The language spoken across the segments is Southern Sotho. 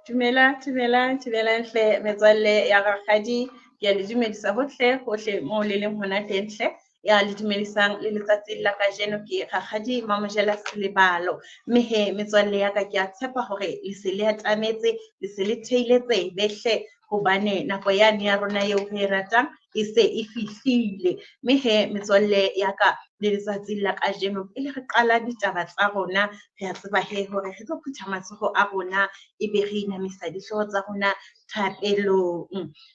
Dumelang hle metswalle ya rakgadi. Ke a le dumedisa hohle moo le leng hona teng hle. Ya le dumedisang le letsatsi la kajeno ke rakgadi Mamojela Selebalo. Mme he metswalle ya ka ke a tshepa hore le se le atametse, le se le theile tsebe hle hobane nako yane ya rona eo re e ratang e se e fihlile. Mme he metswalle ya ka le letsatsi la kajeno pele re qala ditaba tsa rona, re a tseba he hore re tlo phutha matsoho a rona ebe re inamisa dihlooho tsa rona thapelong.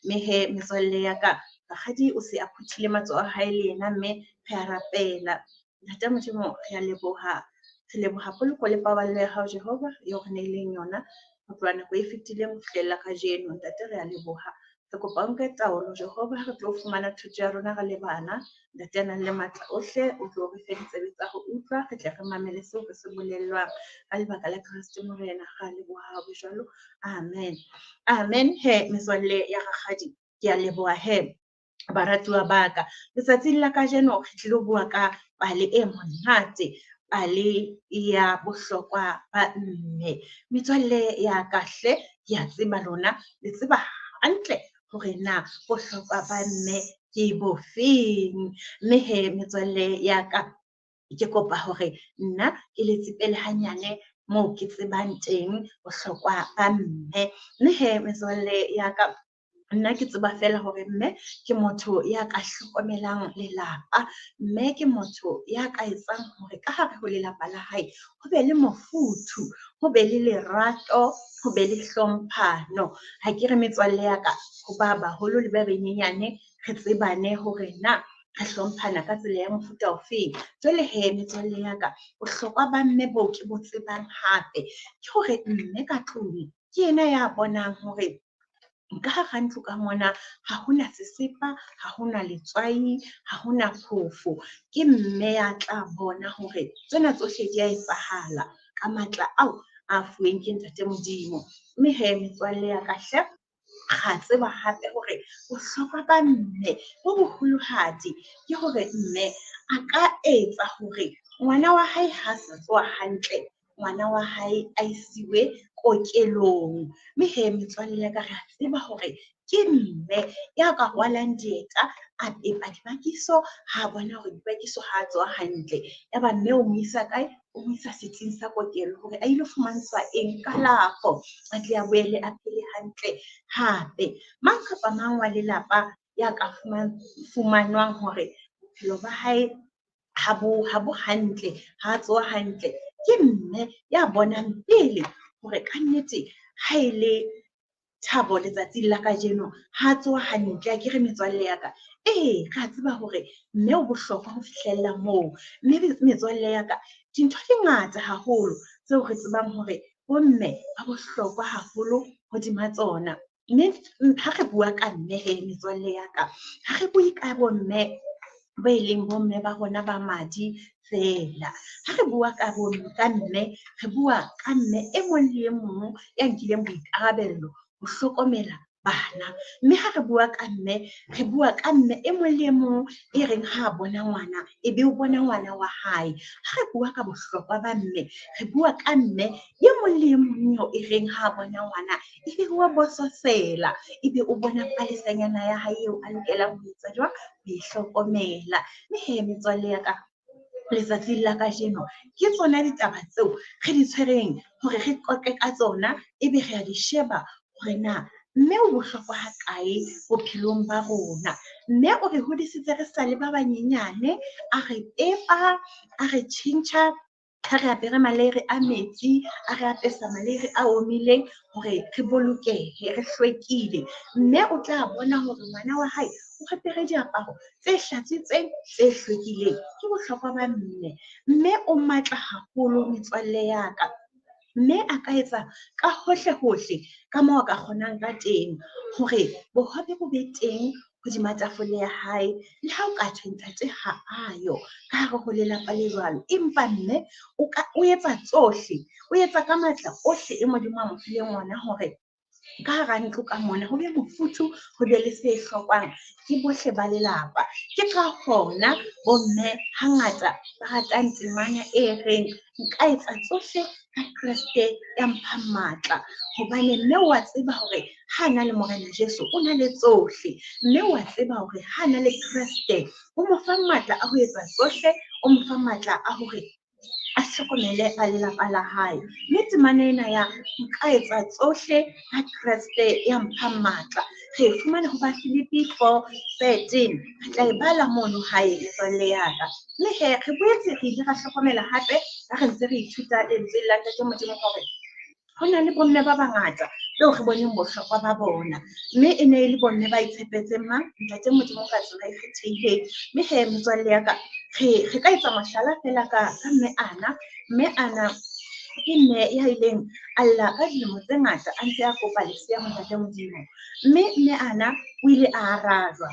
Mme he metswalle ya ka rakgadi o se a phuthile matsoho a hae le yena, mme re a rapela. Ntate Modimo re a leboha, re leboha poloko le paballo ya hao Jehova eo re neileng yona ho tloha nako e fetileng ho fihlella kajeno. Ntate re a leboha, re kopa o nke taolo Jehova ha re tlo fumana thuto ya rona re le bana. Ntate a nang le matla ohle o tlo re fe ditsebe tsa ho utlwa, re tle re mamele seo re se bolellwang ka lebaka la Kriste Morena. Re a leboha ha bo jwalo, amen. Amen. He metswalle ya rakgadi ke a leboha he baratuwa ba ka. Letsatsing la kajeno re tlilo bua ka pale e monate, pale ya bohlokwa ba mme. Metswalle ya ka hle ke a tseba lona le tseba hantle hore na bohlokwa ba mme ke bofeng. Mme he metswalle ya ka ke kopa hore nna ke le tsipele hanyane moo ke tsebang teng bohlokwa ba mme. Mme he metswalle ya ka nna ke tseba fela hore mme ke motho ya ka hlokomelang lelapa. Mme ke motho ya ka etsang hore ka hare ho lelapa la hae ho be le mofuthu, ho be le lerato, ho be le hlomphano. Ha ke re metswalle ya ka ho ba baholo le ba benyenyane re tsebane hore na re hlomphana ka tsela ya mofuta ofeng. Jwale he metswalle ya ka bohlokwa ba mme boo ke bo tsebang hape ke hore mme ka tlung ke yena ya bonang hore ka hara ntlo ka mona ha hona sesepa, ha hona letswai, ha hona phofo. Ke mme ya tla bona hore tsena tsohle di a etsahala ka matla ao a fuweng ke Ntate Modimo. Mme he metswalle ya ka hle ra tseba hape hore bohlokwa ba mme bo boholohadi ke hore mme a ka etsa hore ngwana wa hae ha sa tsoha hantle, ngwana wa hae a isiwe kokelong. Mme he metswalle ya ka re a tseba hore ke mme ya ka rwalang dieta a pepa dibakiso ha bona hore dibakiso ha tsoha hantle. Yaba mme o mo isa kae? O mo isa setsing sa kokelo hore a ilo fumantshwa eng? Kalafo. A tle a boele a phele hantle hape. Mang kapa mang wa lelapa ya ka fumanwang hore bophelo ba hae ha bo hantle, ha tsoha hantle, ke mme ya bonang pele hore kannete ha e le Thabo letsatsing la kajeno ha tsoha hantle. A ke re metswalle ya ka re a tseba hore mme o bohlokwa ho fihlella moo. Mme metswalle ya ka dintho di ngata haholo tseo re tsebang hore bomme ba bohlokwa haholo hodima tsona. Mme ha re bua ka mme he metswalle ya ka, ha re bue ka bomme bo e leng bomme ba rona ba madi fela. Ha re bua ka mme, re bua ka mme e mong le e mong ya nkileng boikarabello ho hlokomela bana. Mme ha re bua ka mme, re bua ka mme e mong le e mong e reng ha bona ngwana ebe o bona ngwana wa hae. Ha re bua ka bohlokwa ba mme, re bua ka mme e mong le e mong e reng ha bona ngwana ebe o bososela, ebe o bona palesanyana ya hae eo a lokelang ho etsa jwang? Ho e hlokomela. Mme he metswalle ya ka letsatsing la kajeno ke tsona ditaba tseo re di tshwereng hore re qoqe ka tsona, ebe re a di sheba hore na mme o bohlokwa ha kae bophelong ba rona. Mme o re hodisitse re sa le ba banyenyane, a re pepa, a re tjhentjha, ha re apere maleiri a metsi, a re apesa maleiri a omileng hore re bolokehe, re hlwekile. Mme o tla bona hore ngwana wa hae o apere diaparo tse hlatsitsweng, tse hlwekileng. Ke bohlokwa ba mme. Mme o matla haholo metswalle ya ka. Mme a ka etsa ka hohle ka moo a ka kgonang ka teng hore bohobe bo be teng hodima tafole ya hae. Le ha o ka thwe ntate ha ayo ka hare ho lelapa le jwalo, empa mme o etsa tsohle, o etsa ka matla ohle e Modimo a mo fileng ngwana hore ka hara ntlo ka mona ho be mofuthu ho be le se hlokwang ke bohle ba lelapa. Ke ka hona bomme hangata ba ratang temana e reng nka etsa tsohle ka Kreste ya mphang matla, hobane mme wa tseba hore ha na le Morena Jesu o na le tsohle, mme wa tseba hore ha na le Kreste o mo fa matla a ho etsa tsohle, o mo fa matla a hore a hlokomele ba lelapa la hae. Mme temana ena ya nka etsa tsohle ka Kreste ya mphang matla re fumana ho ba Filipi 4:13 re tla e bala mono hae metswalle ya ka. Mme hee re boetse re ile ra hlokomela hape ha re ntse re ithuta lentswe la Ntate Modimo hore ho na le bomme ba bangata beo re boneng bohlokwa ba bona, mme e ne e le bomme ba itshepetseng mang? Ntate Modimo ka tsela e kgethehileng. Mme hee metswalle ya ka re ka etsa mashala fela ka mme Ana. Mme Ana ke mme ya ileng a lla ka dilemo tse ngata a ntse a kopa lesea ho Ntate Modimo, mme mme Ana o ile a rajwa,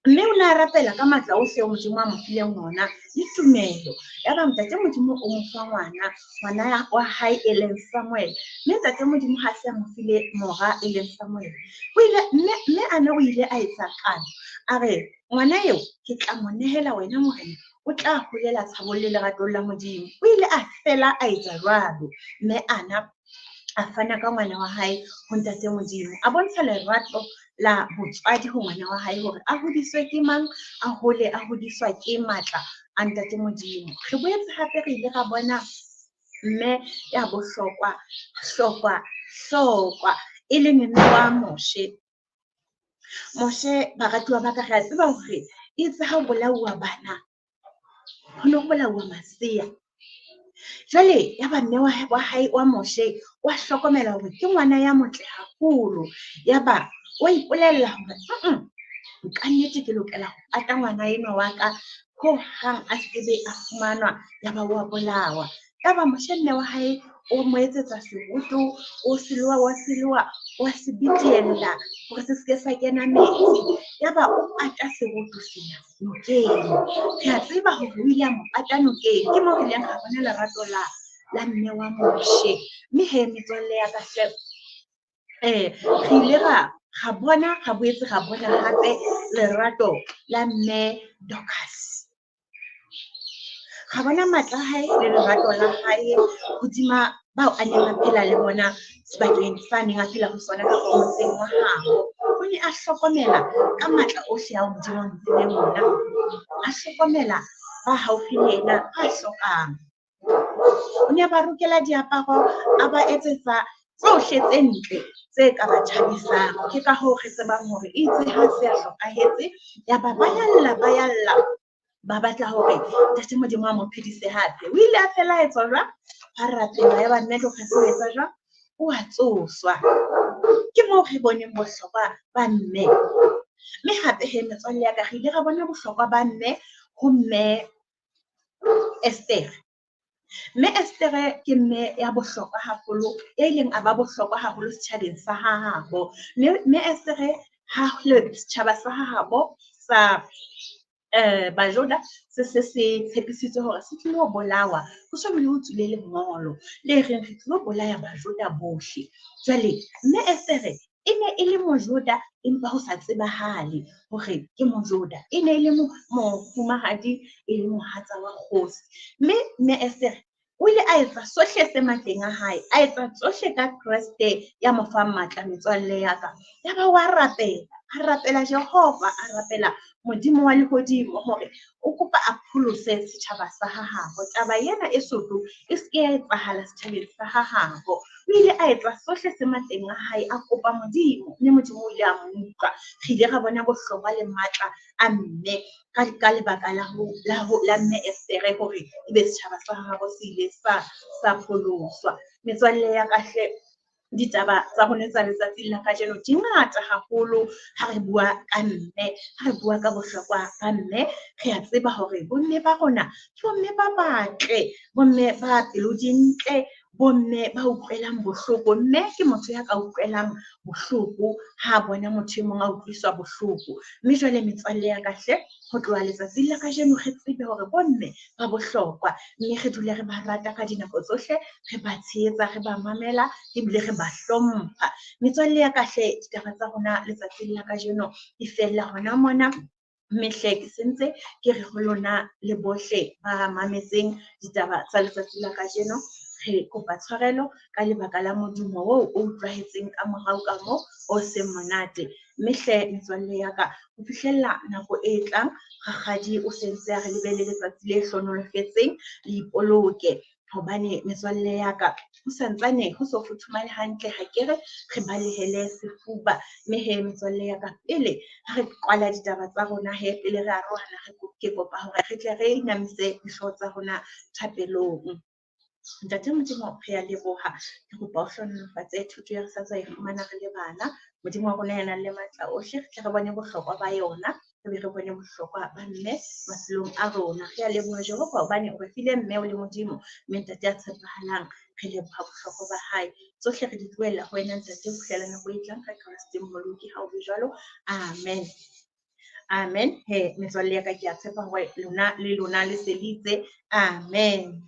mme o ne a rapela ka matla ohle o Modimo a mo fileng ona le tumelo. Ya ba Ntate Modimo o mo fa ngwana wa hae e leng Samuel, mme Ntate Modimo ha se a mo file mora e leng Samuel. Mme Ana o ile a etsa kano a re ngwana eo ke tla mo nehela wena Morena, o tla holela tshabong le leratong la Modimo. O ile a fela a etsa jwalo, mme Ana a fana ka ngwana wa hae ho Ntate Modimo, a bontsha lerato la botswadi ho ngwana wa hae hore a hodiswe ke mang? A hole a hodiswa ke matla a Ntate Modimo. Re boetse hape re ile ra bona mme ya bohlokwa e leng mme wa Moshe. Moshe, baratuwa ba ka, re a tseba hore itse ha o bolauwa bana ho no bolauwa masea. Jwale ya ba mme wa hae wa Moshe wa hlokomela hore ke ngwana ya motle haholo, ya ba wa ipolella hore nka nnete ke lokela ho pata ngwana enwa wa ka ho hang a sebe a fumanwa ya ba wa bolawa. Ya ba Moshe mme wa hae o mo etsetsa sebutu, o siluwa wa se bitiella hore se seke sa kena metsi. Ya ba o pata sebutu sena nokeng. Re a tseba hore o ile a mo pata nokeng, ke moo re ileng ra bona lerato la mme wa Moshe. Mme hee metswalle ya ka hle, re ile ra boetse ra bona hape lerato la mme Dorcas. Ra bona matla hae le lerato la hae hodima bao a neng a phela le bona sebakeng sa neng a phela ho sona ka motseng wa habo. O ne a hlokomela ka matla ohle ao Modimo a mo fileng ona, a hlokomela ba haufi le yena a hlokang. O ne ba rokela diaparo, a ba etsetsa tsohle tse ntle tse ka ba thabisang. Ke ka hoo re tsebang hore itse ha se a hlokahetse, ya ba yalla ba batla hore Ntate Modimo a mo phedise hape. O ile a fela etswa jwang? Ba rapela, ya ba mme Dorcas o etsa jwang? O a tsoswa. Ke moo re boneng bohlokwa ba mme. Mme hape hee metswalle ya ka, re ile ra bona bohlokwa ba mme ho mme Esther. Mme Esther ke mme ya bohlokwa haholo, ya ileng a ba bohlokwa haholo setjhabeng sa hahabo. Mme Esther ha setjhaba sa hahabo sa Bajuda se tshepisitse hore se tlilo bolawa, ho so le ho tswile lengolo le reng re tlilo bolaya Bajuda bohle. Jwale mme Esther e ne e le Mojuda, empa ho sa tsebahale hore ke Mojuda. E ne e le mofumahadi, e le mohatsa wa kgosi. Mme Esther o ile a etsa sohle se matleng a hae, a etsa tsohle ka Kreste ya mo fang matla metswalle ya ka. Ya ba wa rapela Jehova, a rapela Modimo wa lehodimo hore o kopa a pholose setjhaba sa hahabo. Taba ena e soto e se ke ya etsahala setjhabeng sa hahabo. O ile a etsa sohle se matleng a hae, a kopa Modimo, mme Modimo o ile a mo utlwa. Re ile ra bona bohlokwa le matla a mme ka lebaka la mme Esther hore ebe setjhaba sa hahabo se ile sa pholoswa. Metswalle ya ka hle, ditaba tsa rona tsa letsatsi la kajeno di ngata haholo ha re bua ka mme, ha re bua ka bohlokwa ba mme. Re a tseba hore bomme ba rona ke bomme ba batle, bomme ba pelo di ntle, bomme ba utlwelang bohloko. Mme ke motho ya ka utlwelang bohloko ha bona motho e mong a utlwiswa bohloko. Mme jwale metswalle ya kahle, ho tloha letsatsing la kajeno re tsebe hore bomme ba bohlokwa, mme re dule re ba rata ka dinako tsohle, re ba tshehetsa, re ba mamela ebile re ba hlompha. Metswalle ya kahle, ditaba tsa rona letsatsing la kajeno di fella hona mona. Mehle ke sentse ke re ho lona le bohle ba mametseng ditaba tsa letsatsi la kajeno. Re kopa tshwarelo ka lebaka la modumo oo o utlwahetseng ka morao ka moo o seng monate. Mme hle metswalle ya ka, ho fihlella nako e tlang, rakgadi o sentse a re lebelle letsatsi le hlonolofetseng, le ipoloke hobane metswalle ya ka ho santsane ho so futhumale hantle, ha ke re re balehele sefuba. Mme he metswalle ya ka, pele ha re kwala ditaba tsa rona he, pele re arohana, ke kopa hore re tle re inamise dihlooho tsa rona thapelong. Ntate Modimo re a leboha, ke kopa o hlonolofatse thuto ya re sa tswa e fumana re le bana. Modimo wa rona ya nang le matla ohle, re tle re bone bohlokwa ba yona, re be re bone bohlokwa ba mme maphelong a rona. Re a leboha Jehova hobane o re file mme o le Modimo, mme ntate a tshepahalang. Re leboha bohlokwa ba hae. Tsohle re di tlohella ho wena ntate, ho fihlela nako e tlang ka Keresete Moloki, ha o le jwalo. Amen. Amen. He metswalle ya ka, ke a tshepa hore lona le se le itse amen.